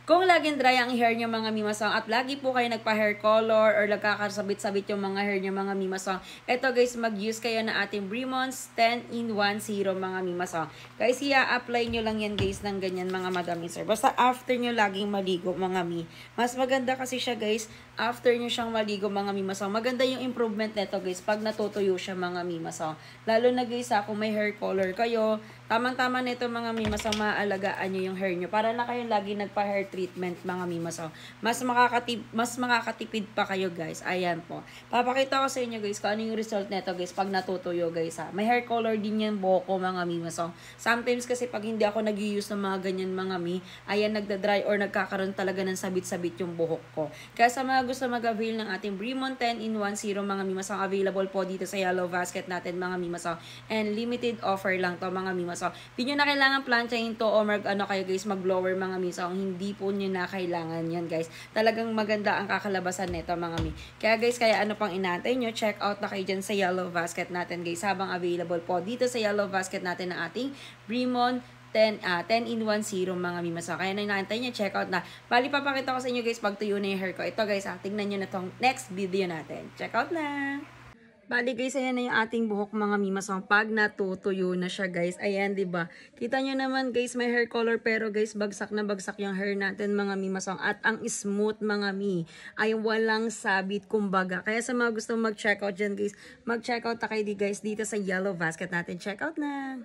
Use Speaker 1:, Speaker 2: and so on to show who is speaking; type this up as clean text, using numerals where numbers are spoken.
Speaker 1: Kung laging dry ang hair nyo mga mimasong at lagi po kayo nagpa-hair color or nagkakasabit-sabit yung mga hair nyo mga mimasong, eto guys, mag-use kayo na ating Bremon's 10-in-1 Serum mga mimasong. Guys, i-apply nyo lang yan guys ng ganyan mga madami sir. Basta after nyo laging maligo mga mi. Mas maganda kasi siya guys, after nyo siyang maligo mga mimasong. Maganda yung improvement neto guys pag natutuyo siya mga mimasong. Lalo na guys kung may hair color kayo, tamang-tama nito mga mimasong, maaalagaan nyo yung hair nyo. Para na kayong lagi nagpa-hair treatment mga mimasong. Mas makakatipid pa kayo guys. Ayan po. Papakita ko sa inyo guys kung ano yung result neto guys pag natutuyo guys ha. May hair color din yan buhok ko mga mimasong. Sometimes kasi pag hindi ako nag-use ng mga ganyan mga mi, ayan nagda-dry or nagkakaroon talaga ng sabit-sabit yung buhok ko. Kaya sa mga gusto mag-avail ng ating Bremon 10-in-1 Serum mga mimasong, available po dito sa Yellow Basket natin mga mimasong. And limited offer lang to mga mimasong. Hindi nyo na kailangan planchain to o kayo guys mag-blower mga mimasong. Hindi po nyo na kailangan yan guys. Talagang maganda ang kakalabasan nito mga mi. Kaya guys, kaya ano pang inaantay nyo, check out na kayo dyan sa Yellow Basket natin guys. Habang available po dito sa Yellow Basket natin ng ating Bremon 10-in-1 Serum mga mimasong. Kaya na inaantay nyo, check out na. Bali, papakita ko sa inyo guys pag tuyo na yung hair ko. Ito guys, tingnan nyo na tong next video natin. Check out na! Bali guys, ayan na yung ating buhok mga mimasong pag natutuyo na siya guys. Ayan, 'di ba? Kita nyo naman guys, may hair color pero guys, bagsak na bagsak yung hair natin mga mimasong. At ang smooth mga mi, ay walang sabit kumbaga. Kaya sa mga gusto mag-check out dyan guys, mag-check out na kayo guys dito sa Yellow Basket natin. Check out na!